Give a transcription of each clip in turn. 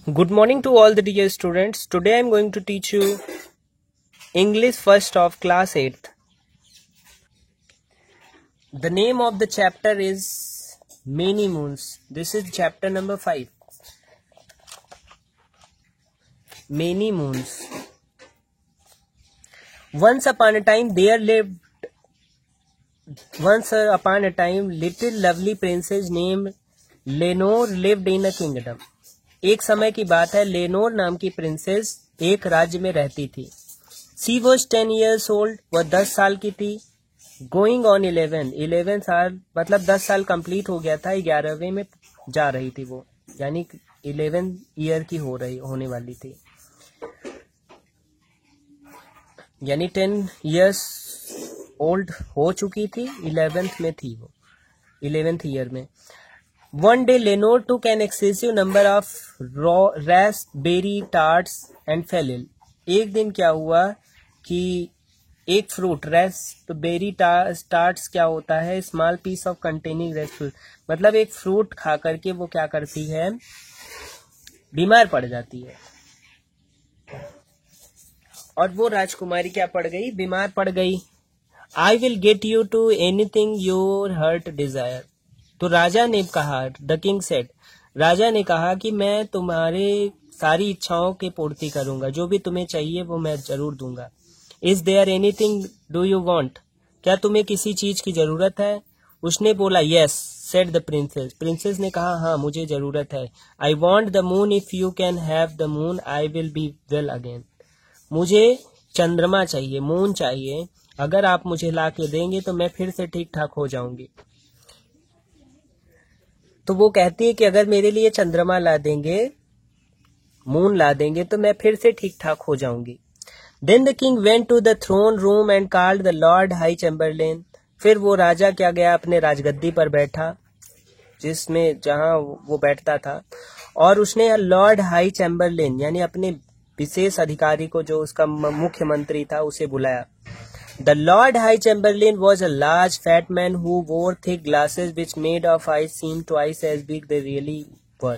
Good morning to all the dear students. Today I am going to teach you English first of class 8th. The name of the chapter is Many Moons. This is chapter number 5. Many Moons. Once upon a time little lovely princess named Lenore lived in a kingdom. एक समय की बात है, लेनोर नाम की princess एक राज्य में रहती थी. She was 10 years old. वह 10 साल की थी. गोइंग ऑन 11 साल मतलब 10 साल कंप्लीट हो गया था. 11वें में जा रही थी वो, यानी 11 ईयर की होने वाली थी, यानी 10 years ओल्ड हो चुकी थी. 11th में थी वो, 11th ईयर में. One day Lenore took an excessive number of raspberry tarts and fell ill. एक दिन क्या हुआ कि एक फ्रूट, raspberry tarts क्या होता है, small piece of containing raspberry, मतलब एक फ्रूट खा करके वो क्या करती है, बीमार पड़ जाती है. और वो राजकुमारी क्या पड़ गई, बीमार पड़ गई. I will get you to anything your heart desire. तो राजा ने कहा, द किंग सेड, राजा ने कहा कि मैं तुम्हारे सारी इच्छाओं की पूर्ति करूंगा, जो भी तुम्हें चाहिए वो मैं जरूर दूंगा. Is there anything do you want, क्या तुम्हें किसी चीज की जरूरत है. उसने बोला yes, said the princess. Princess ने कहा हाँ मुझे जरूरत है. I want the moon, if you can have the moon I will be well again. मुझे चंद्रमा चाहिए, मून चाहिए, अगर आप मुझे ला के देंगे तो मैं फिर से ठीक ठाक हो जाऊंगी. तो वो कहती है कि अगर मेरे लिए चंद्रमा ला देंगे, मून ला देंगे, तो मैं फिर से ठीक ठाक हो जाऊंगी. Then the king went to the throne room and called the lord high chamberlain. फिर वो राजा क्या गया, अपने राजगद्दी पर बैठा, जिसमें जहां वो बैठता था, और उसने लॉर्ड हाई चैम्बरलेन यानी अपने विशेष अधिकारी को, जो उसका मुख्यमंत्री था, उसे बुलाया. The Lord High Chamberlain was a large fat man who wore thick glasses which made of eyes seem twice as big they really were.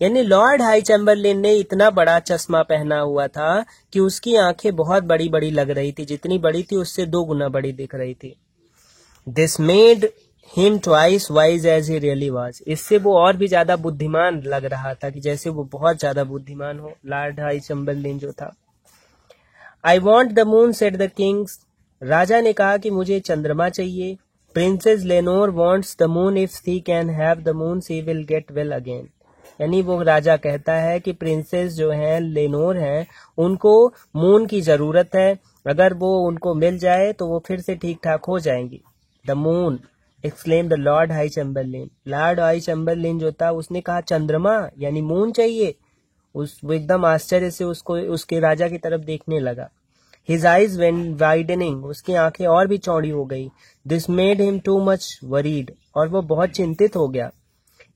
यानी लॉर्ड हाई चैम्बरलेन ने इतना बड़ा चश्मा पहना हुआ था कि उसकी आंखें बहुत बड़ी बड़ी लग रही थी, जितनी बड़ी थी उससे 2 गुना बड़ी दिख रही थी. This made him twice wise as he really was. इससे वो और भी ज्यादा बुद्धिमान लग रहा था, कि जैसे वो बहुत ज्यादा बुद्धिमान हो, लॉर्ड हाई चैम्बरलेन जो था. I want the moon, said the king. राजा ने कहा कि मुझे चंद्रमा चाहिए. Princess Lenore wants the moon. If she can have the moon, she will get well again. यानी वो राजा कहता है कि प्रिंसेस जो है, लेनोर है, उनको मून की जरूरत है, अगर वो उनको मिल जाए तो वो फिर से ठीक ठाक हो जाएंगी. The moon, exclaimed the Lord High Chamberlain. Lord high Chamberlain जो था, उसने कहा चंद्रमा यानी मून चाहिए. वो एकदम आश्चर्य से उसके राजा की तरफ देखने लगा. His eyes went widening. उसकी आंखें और भी चौड़ी हो गई. This made him too much worried. और वो बहुत चिंतित हो गया.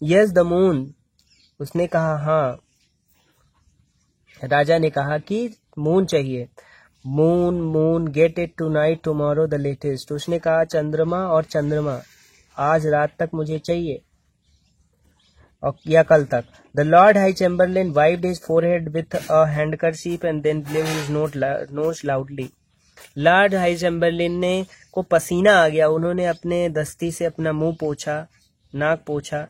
Yes, the moon. उसने कहा हाँ. राजा ने कहा कि मून चाहिए. Moon get it tonight, tomorrow the latest. उसने कहा चंद्रमा, और चंद्रमा आज रात तक मुझे चाहिए, या कल तक. The Lord High Chamberlain wiped his forehead with a handkerchief and then blew his nose loudly. Lord High Chamberlain ने को पसीना आ गया. उन्होंने अपने दस्ती से अपना मुंह पोंछा, नाक पोंछा,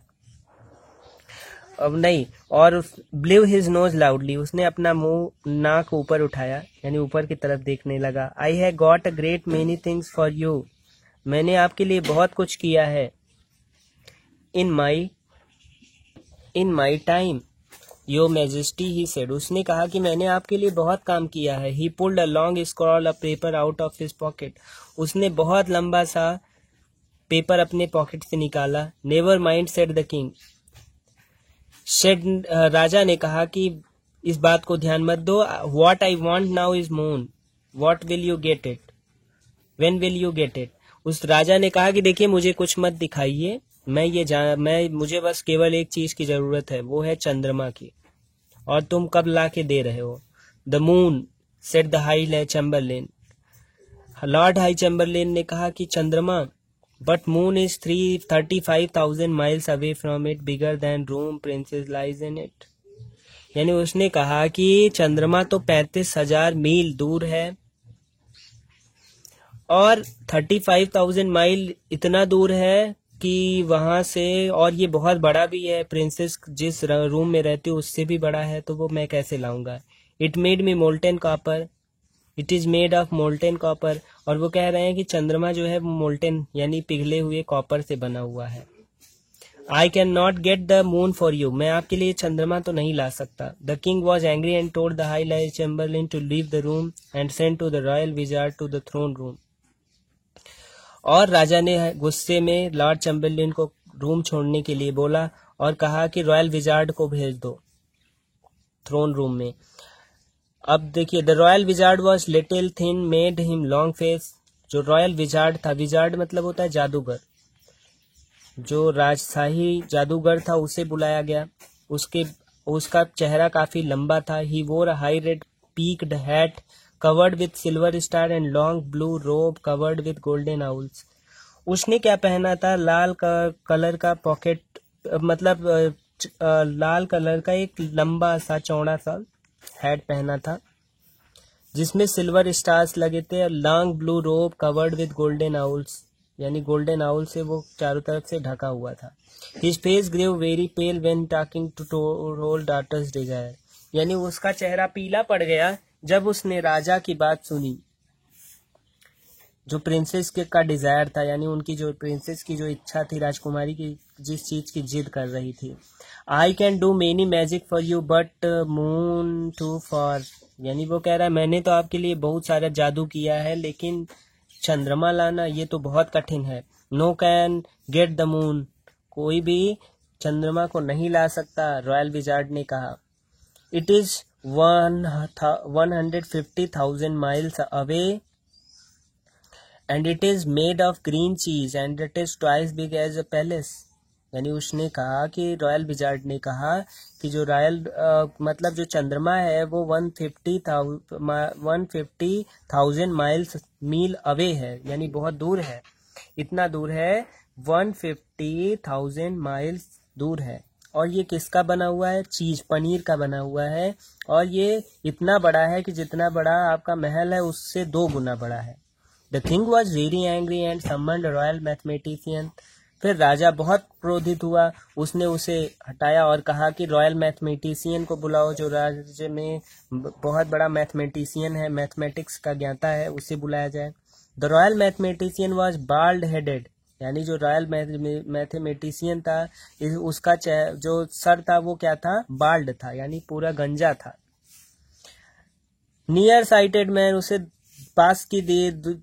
अब नहीं, और blew his nose loudly. उसने अपना मुंह, नाक ऊपर उठाया, यानी ऊपर की तरफ देखने लगा. I have got a great many things for you. मैंने आपके लिए बहुत कुछ किया है. In my time, your majesty, he said. उसने कहा कि मैंने आपके लिए बहुत काम किया है. He pulled a long scroll of paper out of his pocket. उसने बहुत लंबा सा पेपर अपने पॉकेट से निकाला. Never mind, said the king. राजा ने कहा कि इस बात को ध्यान मत दो. What I want now is moon. What will you get it? When will you get it? उस राजा ने कहा कि देखिए मुझे कुछ मत दिखाइए, मुझे बस केवल एक चीज की जरूरत है, वो है चंद्रमा की, और तुम कब ला के दे रहे हो. The moon, said the high Chamberlain. Lord high Chamberlain ने कहा कि चंद्रमा, But moon is 35,000 miles away from it, bigger than room princess lies in it. यानी उसने कहा कि चंद्रमा तो 35,000 मील दूर है और 35,000 माइल इतना दूर है कि वहां से, और ये बहुत बड़ा भी है, प्रिंसेस जिस रूम में रहती है उससे भी बड़ा है, तो वो मैं कैसे लाऊंगा। It made me molten copper, it is made of molten copper. और वो कह रहे हैं कि चंद्रमा जो है वो मोल्टेन यानी पिघले हुए कॉपर से बना हुआ है। I can not get the moon for you, मैं आपके लिए चंद्रमा तो नहीं ला सकता। The king was angry and told the high chamberlain to leave the room and send to the royal wizard to the throne room. और राजा ने गुस्से में लॉर्ड चैम्बरलिन को रूम छोड़ने के लिए बोला और कहा कि रॉयल विजार्ड को भेज दो थ्रोन रूम में। अब देखिए, the royal wizard was little thin made him long face. जो रॉयल विजार्ड था, विजार्ड मतलब होता है जादूगर, जो राजशाही जादूगर था उसे बुलाया गया। उसका चेहरा काफी लंबा था। ही वोर a high red peaked hat covered with silver star and long blue robe covered with golden owls. उसने क्या पहना था? लाल कलर का पॉकेट, मतलब लाल कलर का एक लंबा सा चौड़ा सा हैट पहना था जिसमें सिल्वर स्टार्स लगे थे, और long blue robe covered with golden owls, यानी गोल्डन आउल से वो चारों तरफ से ढका हुआ था। His face grew very pale when talking to told daughter's desire, यानी उसका चेहरा पीला पड़ गया जब उसने राजा की बात सुनी, जो प्रिंसेस के का डिजायर था, यानी उनकी जो प्रिंसेस की जो इच्छा थी, राजकुमारी की जिस चीज की जिद कर रही थी। I can do many magic for you but moon too far, यानी वो कह रहा है मैंने तो आपके लिए बहुत सारा जादू किया है लेकिन चंद्रमा लाना ये तो बहुत कठिन है। No can get the moon, कोई भी चंद्रमा को नहीं ला सकता, रॉयल विजार्ड ने कहा। It is 150,000 miles away and it is made of green cheese and it is twice big as a palace, यानी उसने कहा कि रॉयल विजार्ड ने कहा कि जो मतलब जो चंद्रमा है वो 150,000 माइल्स मील अवे है, यानी बहुत दूर है। इतना दूर है, 150,000 माइल्स दूर है। और ये किसका बना हुआ है? चीज, पनीर का बना हुआ है। और ये इतना बड़ा है कि जितना बड़ा आपका महल है उससे 2 गुना बड़ा है। The king was very angry and summoned royal mathematician. फिर राजा बहुत क्रोधित हुआ, उसने उसे हटाया और कहा कि रॉयल मैथमेटिशियन को बुलाओ, जो राज्य में बहुत बड़ा मैथमेटिशियन है, मैथमेटिक्स का ज्ञाता है, उसे बुलाया जाए। The royal mathematician was bald headed, यानी जो रॉयल मैथमेटिशियन था उसका जो सर था वो क्या था? बाल्ड था, यानी पूरा गंजा था। नियर साइटेड मैन, उसे पास की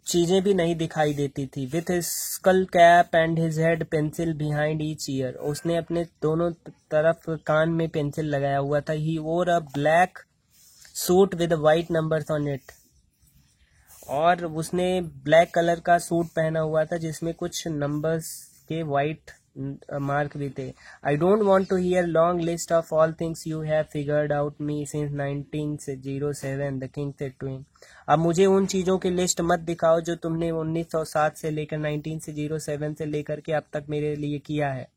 चीजें भी नहीं दिखाई देती थी। With his school cap and his head pencil behind each year, उसने अपने दोनों तरफ कान में पेंसिल लगाया हुआ था। ही वोर अ black suit with white numbers on it, और उसने ब्लैक कलर का सूट पहना हुआ था जिसमें कुछ नंबर्स के वाइट मार्क भी थे। I don't want to hear long list of all things you have figured out me since 1907, the king said to him. अब मुझे उन चीजों की लिस्ट मत दिखाओ जो तुमने 1907 से लेकर 1907 से लेकर के अब तक मेरे लिए किया है।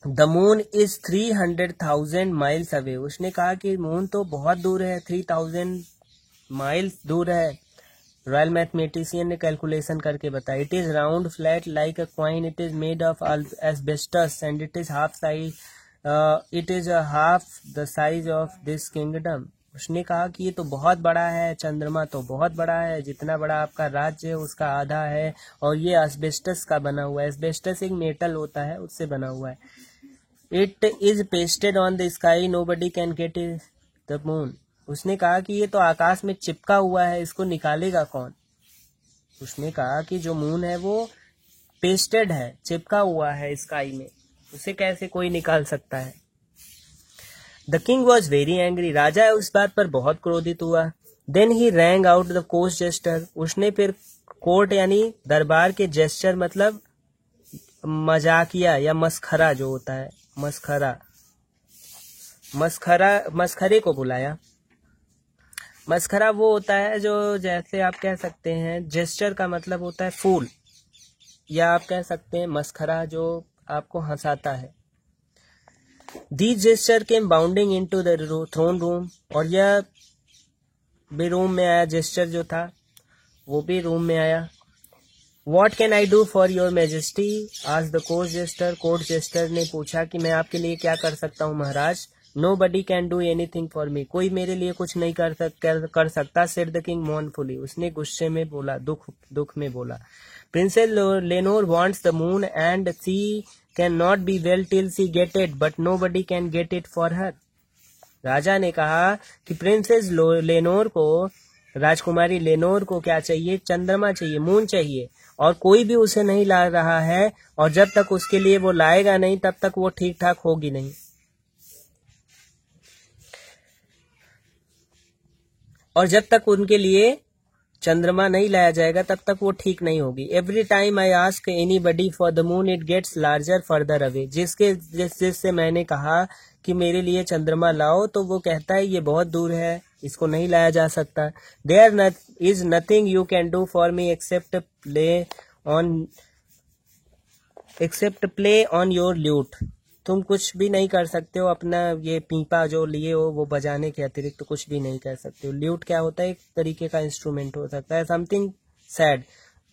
The moon is 300,000 miles away, उसने कहा कि मून तो बहुत दूर है, 3,000 माइल्स दूर है। रॉयल मैथमेटिशियन ने कैलकुलेशन करके बताया। It is round flat like a coin, it is made of asbestos and it is half the size of this kingdom. उसने कहा कि ये तो बहुत बड़ा है, चंद्रमा तो बहुत बड़ा है, जितना बड़ा आपका राज्य है उसका आधा है, और ये एस्बेस्टस का बना हुआ है। एस्बेस्टस एक मेटल होता है, उससे बना हुआ है। It is pasted on the sky, nobody can get the moon. उसने कहा कि ये तो आकाश में चिपका हुआ है, इसको निकालेगा कौन? उसने कहा कि जो मून है वो पेस्टेड है, चिपका हुआ है स्काई में, उसे कैसे कोई निकाल सकता है। The king was very angry, राजा उस बात पर बहुत क्रोधित हुआ। Then he rang out the court jester, उसने फिर कोर्ट यानी दरबार के जेस्टर मतलब मजाकिया या मस्खरा जो होता है, मस्खरे को बुलाया। मस्खरा वो होता है जो, जैसे आप कह सकते हैं जेस्चर का मतलब होता है फूल, या आप कह सकते हैं मस्खरा जो आपको हंसाता है। These gesture came bounding into the throne room, और यह भी रूम में आया. जेस्चर जो था वो भी रूम में आया. What can I do for your majesty? asked the court jester. Court jester ने पूछा कि मैं आपके लिए क्या कर सकता हूँ महाराज. Nobody can do anything for me. कोई मेरे लिए कुछ नहीं कर सकता. said the king mournfully. उसने गुस्से में बोला, दुख में बोला. Princess Lenore wants the moon and she cannot be well till she get it, but nobody can get it for her. राजा ने कहा कि प्रिंसेस लेनोर को, राजकुमारी लेनोर को क्या चाहिए? चंद्रमा चाहिए, मून चाहिए, और कोई भी उसे नहीं ला रहा है, और जब तक उसके लिए वो लाएगा नहीं तब तक वो ठीक ठाक होगी नहीं. और जब तक उनके लिए चंद्रमा नहीं लाया जाएगा तब तक वो ठीक नहीं होगी. Every time I ask anybody for the moon it gets larger further away. जिससे मैंने कहा कि मेरे लिए चंद्रमा लाओ तो वो कहता है ये बहुत दूर है, इसको नहीं लाया जा सकता. There is nothing you can do for me except play on your lute. तुम कुछ भी नहीं कर सकते हो, अपना ये पीपा जो लिए हो वो बजाने के अतिरिक्त तो कुछ भी नहीं कर सकते हो. ल्यूट क्या होता है? एक तरीके का इंस्ट्रूमेंट हो सकता है, समथिंग सैड,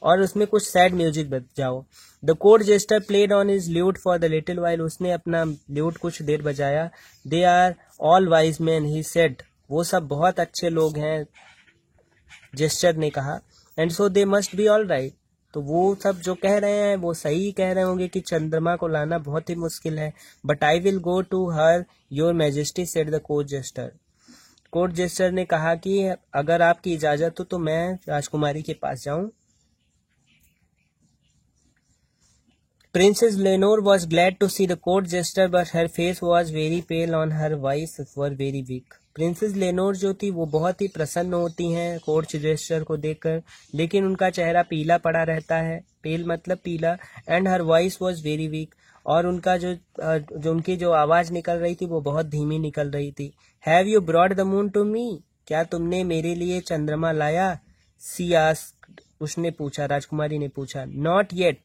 और उसमें कुछ सैड म्यूजिक बजाओ. The court jester played on his lute for the little while. उसने अपना ल्यूट कुछ देर बजाया. They are all wise man he said. वो सब बहुत अच्छे लोग हैं, जेस्टर ने कहा. And so they must be all right. तो वो सब जो कह रहे हैं वो सही कह रहे होंगे कि चंद्रमा को लाना बहुत ही मुश्किल है. But I will go to her your majesty said the court jester. Court jester ने कहा कि अगर आपकी इजाजत हो तो मैं राजकुमारी के पास जाऊं. Princess Lenore was glad to see the court jester, but her face was very pale and her voice were very weak. Princess Lenore जो थी वो बहुत ही प्रसन्न होती हैं कोर्ट जेस्टर को देखकर, लेकिन उनका चेहरा पीला पड़ा रहता है. पेल मतलब पीला. And her voice was very weak. और उनका जो उनकी जो आवाज निकल रही थी वो बहुत धीमी निकल रही थी. Have you brought the moon to me? क्या तुमने मेरे लिए चंद्रमा लाया? She asked. उसने पूछा, राजकुमारी ने पूछा. Not yet.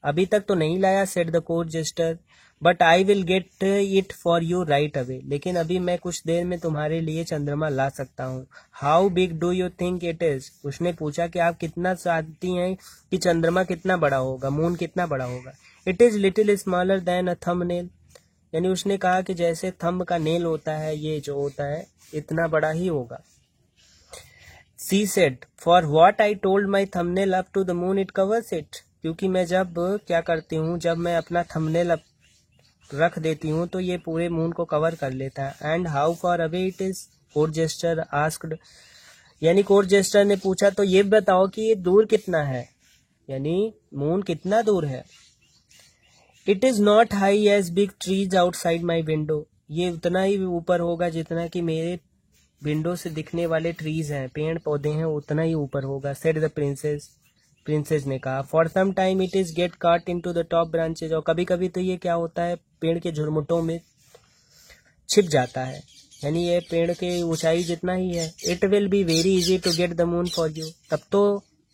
अभी तक तो नहीं लाया said the court jester. But I will get it for you right away. लेकिन अभी मैं कुछ देर में तुम्हारे लिए चंद्रमा ला सकता हूँ. How big do you think it is? उसने पूछा कि आप कितना चाहती हैं कि चंद्रमा कितना बड़ा होगा, मून कितना बड़ा होगा. It is little smaller than a thumb nail. यानी उसने कहा कि जैसे थंब का नेल होता है, ये जो होता है इतना बड़ा ही होगा. She said, for what I told my thumbnail up to the moon it covers it. क्योंकि मैं जब क्या करती हूँ, जब मैं अपना थंबनेल रख देती हूँ तो ये पूरे मून को कवर कर लेता है. And how far away it is? Court jester asked. यानी कोर्ट जेस्टर ने पूछा तो ये बताओ कि ये दूर कितना है, यानी मून कितना दूर है. It is not high as big trees outside my window. ये उतना ही ऊपर होगा जितना कि मेरे विंडो से दिखने वाले ट्रीज हैं, पेड़ पौधे हैं, उतना ही ऊपर होगा. सेड द प्रिंसेस ने कहा. For some time it is get caught in to the top branches. और कभी कभी तो ये क्या होता है, पेड़ के झुरमुटों में छिप जाता है, यानी ये पेड़ की ऊंचाई जितना ही है. It will be very easy to get the moon for you. तब तो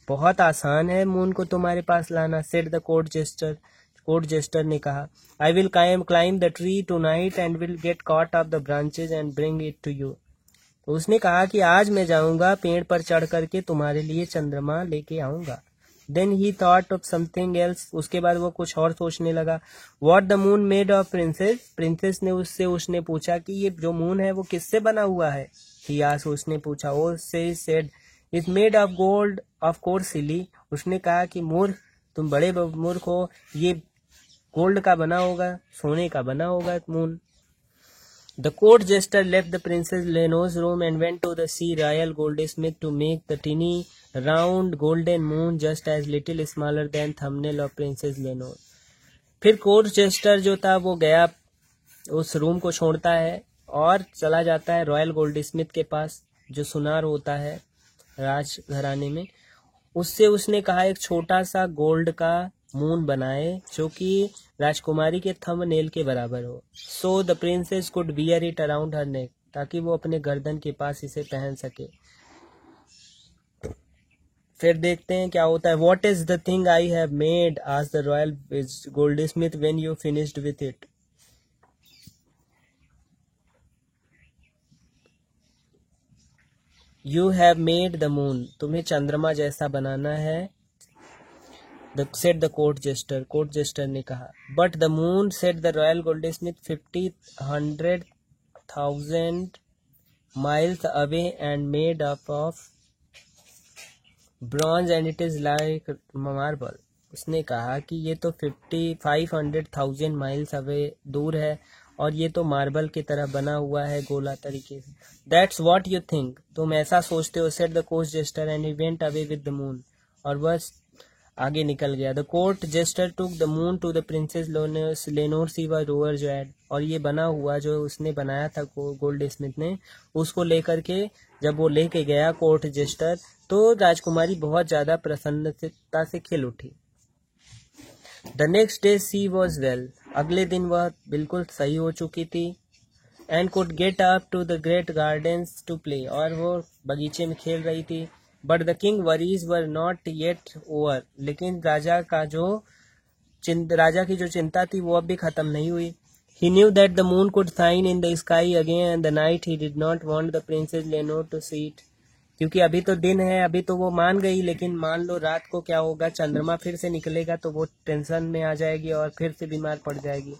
बहुत आसान है मून को तुम्हारे पास लाना. सेड द कोर्ट जेस्टर ने कहा. I will climb the tree tonight and will get caught of the branches and bring it to you. उसने कहा कि आज मैं जाऊंगा पेड़ पर चढ़ करके तुम्हारे लिए चंद्रमा लेके आऊंगा. Then he thought of something else. उसके बाद वो कुछ और सोचने लगा. What the moon made of princess ने उसने पूछा कि ये जो मून है वो किससे बना हुआ है. He asked. उसने पूछा. Oh said is made of gold. Of course silly. उसने कहा कि मूर्ख, तुम बड़े मूर्ख हो, ये गोल्ड का बना होगा, सोने का बना होगा moon. The court jester left the Princess Lenore's room and went to the sea royal goldsmith to make the tiny round golden moon just as little smaller than thumbnail of Princess Lenore. फिर court gesture जो था वो गया, उस room को छोड़ता है और चला जाता है रॉयल गोल्डस्मिथ के पास जो सुनार होता है राजघराने में. उससे उसने कहा एक छोटा सा गोल्ड का मून बनाए जो कि राजकुमारी के थंबनेल के बराबर हो. So the princess could wear it around her neck. ताकि वो अपने गर्दन के पास इसे पहन सके. फिर देखते हैं क्या होता है. What is the thing I have made? Asked the royal Goldsmith when you finished with it. You have made the moon, तुम्हें चंद्रमा जैसा बनाना है। सेड द कोर्ट जेस्टर ने कहा। But the moon said the royal Goldsmith 50,100,000 miles away and made up of bronze and it is like marble। उसने कहा कि ये तो 500,000 माइल्स अवे दूर है और ये तो मार्बल की तरह बना हुआ है गोला तरीके से। दैट्स वॉट यू थिंक, तुम ऐसा सोचते हो, said the court jester and he went away with the moon, और बस आगे निकल गया। The court jester took the moon to the princess Lenore she was overjoyed, और ये बना हुआ जो उसने बनाया था गोल्ड स्मिथ ने, उसको लेकर के जब वो लेके गया कोर्ट जेस्टर, तो राजकुमारी बहुत ज्यादा प्रसन्नता से खिल उठी। The next day she was well, अगले दिन वह बिल्कुल सही हो चुकी थी। And could get up to the great gardens to play, और वो बगीचे में खेल रही थी। But the king worries were not yet over, लेकिन राजा की जो चिंता थी वो अब भी खत्म नहीं हुई। He knew that the moon could shine in the sky again and the night he did not want the princess Lenore to see it, क्योंकि अभी तो दिन है, अभी तो वो मान गई, लेकिन मान लो रात को क्या होगा, चंद्रमा फिर से निकलेगा तो वो टेंशन में आ जाएगी और फिर से बीमार पड़ जाएगी।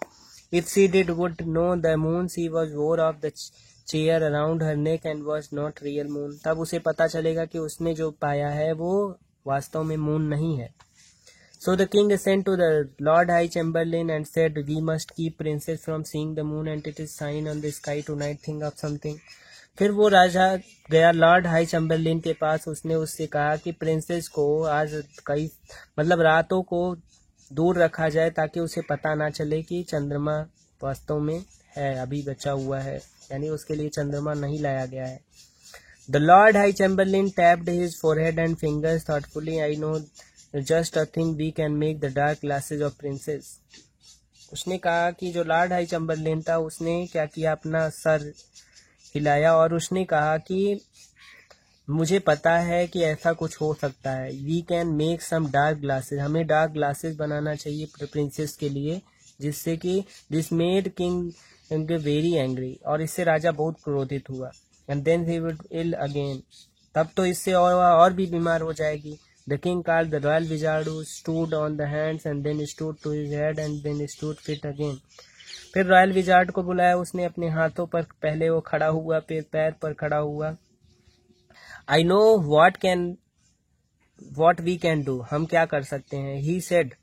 If she did would know the moon she was wore of the chair around her neck and was not real moon, तब उसे पता चलेगा कि उसने जो पाया है वो वास्तव में मून नहीं है। So the king sent to the lord high chamberlain and said we must keep princess from seeing the moon and it is shine on the sky tonight, think of something. फिर वो राजा गया Lord high Chamberlain के पास, उसने उससे कहा कि princess को आज रातों को दूर रखा जाए ताकि उसे पता ना चले कि चंद्रमा वास्तव में है, अभी बचा हुआ है, यानी उसके लिए चंद्रमा नहीं लाया गया है। The lord high chamberlain tapped his forehead and fingers thoughtfully, I know just a thing we can make the dark glasses of princess. उसने कहा कि जो लॉर्ड हाई चैम्बरलिन था उसने क्या किया, अपना सर हिलाया और उसने कहा कि मुझे पता है कि ऐसा कुछ हो सकता है। We can make some dark glasses, हमें डार्क ग्लासेस बनाना चाहिए प्रिंसेस के लिए, जिससे कि this made king very angry, और इससे राजा बहुत क्रोधित हुआ। And then he would ill again, तब तो इससे और भी बीमार हो जाएगी। The king called the royal wizard who stood on the hands and then stood to his head and then stood feet again. फिर रॉयल विजार्ड को बुलाया, उसने अपने हाथों पर पहले वो खड़ा हुआ, फिर पैर पर खड़ा हुआ। I know what we can do, हम क्या कर सकते हैं। he said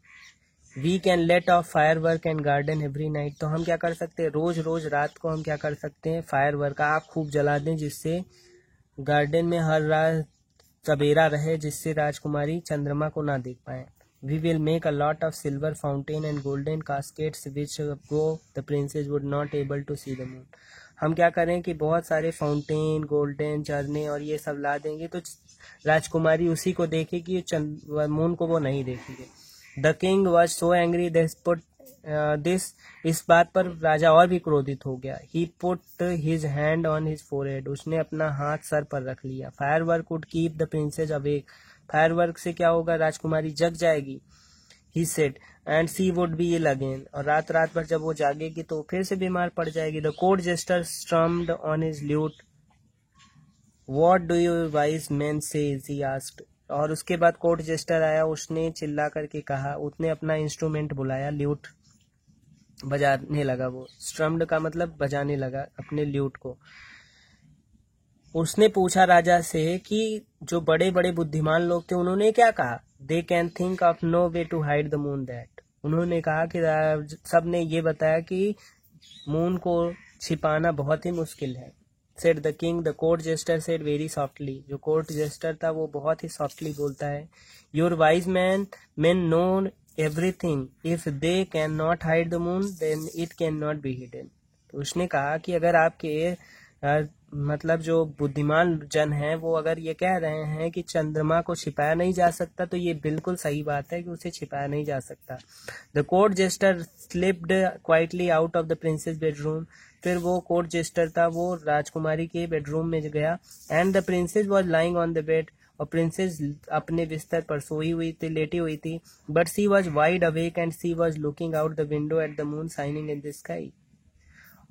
we can let off firework and garden every night, तो हम क्या कर सकते हैं, रोज रोज रात को हम क्या कर सकते हैं, फायरवर्क आग खूब जला दें, जिससे गार्डन में हर रात सवेरा रहे, जिससे राजकुमारी चंद्रमा को ना देख पाए। We will make a lot of silver fountain and golden caskets which go the princess would not able to see the moon, हम क्या करें कि बहुत सारे फाउंटेन, गोल्डन झरने और ये सब ला देंगे तो राजकुमारी उसी को देखेगी, मून को वो नहीं देखेगी। The king was so angry this, इस बात पर राजा और भी क्रोधित हो गया। He put his hand on his forehead, उसने अपना हाथ सर पर रख लिया। Firework would keep the princess awake, firework से क्या होगा, राजकुमारी जग जाएगी। He said and she would be ill again, और रात रात भर जब वो जागेगी तो फिर से बीमार पड़ जाएगी। The court jester strummed on his lute, what do you wise man says, he asked, और उसके बाद कोर्ट जेस्टर आया, उसने चिल्ला करके कहा, उसने अपना इंस्ट्रूमेंट बुलाया, ल्यूट बजाने लगा। वो स्ट्रम्ड का मतलब बजाने लगा अपने ल्यूट को। उसने पूछा राजा से कि जो बड़े बड़े बुद्धिमान लोग थे उन्होंने क्या कहा। They can think of no way to hide the moon that, उन्होंने कहा कि सब ने ये बताया कि मून को छिपाना बहुत ही मुश्किल है। Said the king, the court jester said very softly, जो कोर्ट जेस्टर था वो बहुत ही सॉफ्टली बोलता है। Your wise men know everything, if they can not hide the moon then it can not be hidden. तो उसने कहा कि अगर आपके जो बुद्धिमान जन हैं वो अगर ये कह रहे हैं कि चंद्रमा को छिपाया नहीं जा सकता, तो ये बिल्कुल सही बात है कि उसे छिपाया नहीं जा सकता। The court jester slipped quietly out of the princess bedroom, फिर वो कोर्ट जेस्टर था वो राजकुमारी के बेडरूम में गया। And the princess was lying on the bed, और प्रिंसेस अपने बिस्तर पर सोई हुई थी, लेटी हुई थी। But she was wide awake and she was looking out the window at the moon shining in the sky,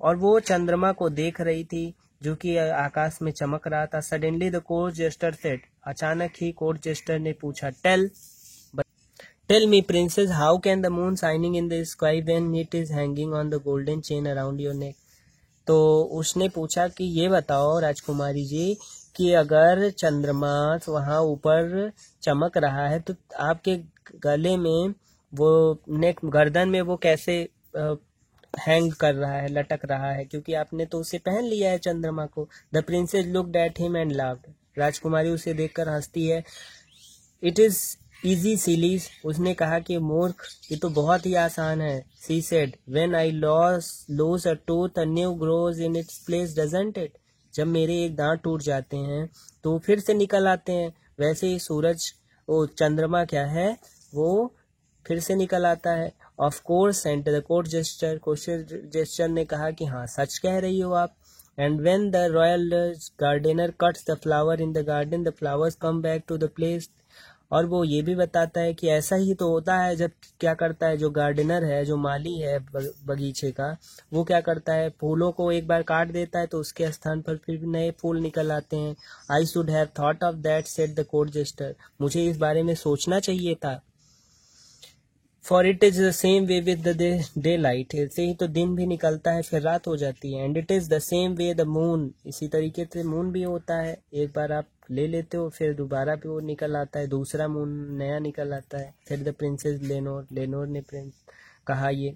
और वो चंद्रमा को देख रही थी जो कि आकाश में चमक रहा था। Suddenly the court jester said, अचानक ही कोर्ट जेस्टर ने पूछा, tell me princess, how can the moon shining in the sky when it is hanging on the golden chain around your neck. तो उसने पूछा कि ये बताओ राजकुमारी जी कि अगर चंद्रमा वहाँ ऊपर चमक रहा है तो आपके गले में वो नेक गर्दन में वो कैसे हैंग कर रहा है, लटक रहा है, क्योंकि आपने तो उसे पहन लिया है चंद्रमा को। The princess looked at him and laughed, राजकुमारी उसे देखकर हंसती है। इट इज इजी सिलीज, उसने कहा कि मूर्ख, ये तो बहुत ही आसान है। She said, when I lose a tooth a new grows in its place doesn't it, जब मेरे एक दांत टूट जाते हैं तो फिर से निकल आते हैं, वैसे ही सूरज वो चंद्रमा क्या है वो फिर से निकल आता है। Of course sent the court jester ने कहा कि हाँ सच कह रही हो आप। And when the royal gardener cuts the flower in the garden the flowers come back to the place, और वो ये भी बताता है कि ऐसा ही तो होता है जब क्या करता है जो गार्डनर है, जो माली है बगीचे का, वो क्या करता है फूलों को एक बार काट देता है तो उसके स्थान पर फिर नए फूल निकल आते हैं। I should have thought of that said the court jester, मुझे इस बारे में सोचना चाहिए था। For it is the same way with the daylight, ऐसे ही तो दिन भी निकलता है फिर रात हो जाती है। And it is the same way the moon, इसी तरीके से मून भी होता है, एक बार आप ले लेते हो फिर दोबारा भी वो निकल आता है, दूसरा मून नया निकल आता है। फिर द प्रिंसेस लेनोर ने कहा ये,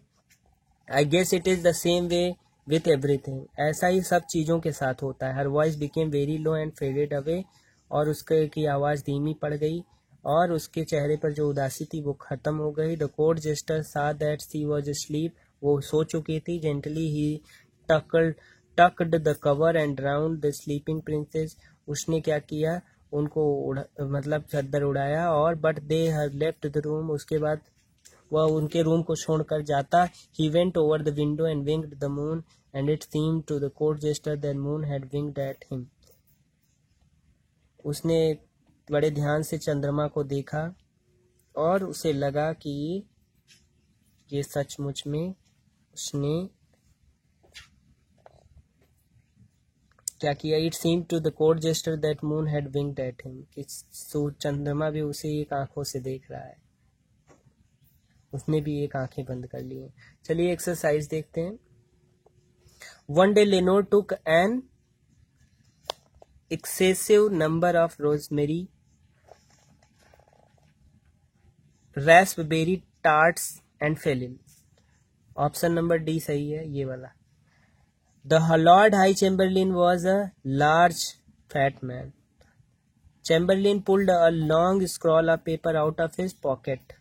I guess it is the same way with everything, ऐसा ही सब चीजों के साथ होता है। Her voice became very low and faded away, और उसके की आवाज धीमी पड़ गई और उसके चेहरे पर जो उदासी थी वो खत्म हो गई। The court jester saw that she was asleep, वो सो चुकी थी। Gently he tucked the cover and round the sleeping princess, उसने क्या किया उनको मतलब चादर उड़ाया और but they her left the room, उसके बाद वह उनके रूम को छोड़कर जाता। He went over the window and winked the moon and it seemed to the court jester that moon had winked at him, उसने बड़े ध्यान से चंद्रमा को देखा और उसे लगा कि ये सचमुच में उसने क्या किया। It seem to the court jester that moon had winked at him, कि चंद्रमा भी उसे एक आंखों से देख रहा है, उसने भी एक आंखें बंद कर ली हैं। चलिए एक्सरसाइज देखते हैं। One day Lenore took an excessive number of rosemary, raspberry tarts and fell in, option number D सही है ये वाला। The Lord High Chamberlain was a large fat man. Chamberlain pulled a long scroll of paper out of his pocket.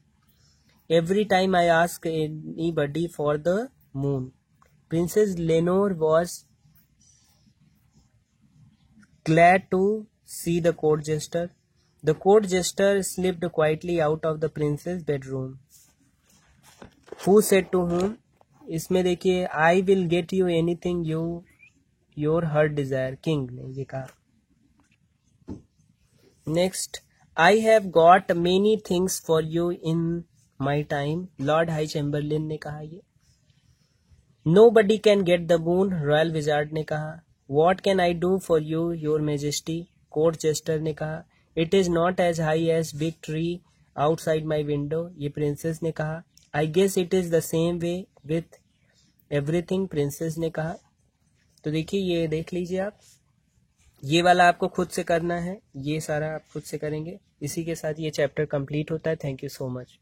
Every time I ask anybody for the moon. Princess Leonor was glad to see the court jester. The court jester slipped quietly out of the prince's bedroom. Who said to whom? इसमें देखिए I will get you anything your heart desire, king ने ये कहा। Next, I have got many things for you in my time, Lord High Chamberlain ने कहा ये। Nobody can get the moon, Royal Wizard ने कहा। What can I do for you, your majesty? Court jester ने कहा। It is not as high as big tree outside my window, ये princess ने कहा। I guess it is the same way with everything, princess ने कहा। तो देखिए ये देख लीजिए आप, ये वाला आपको खुद से करना है, ये सारा आप खुद से करेंगे। इसी के साथ ये चैप्टर कंप्लीट होता है। Thank you so much.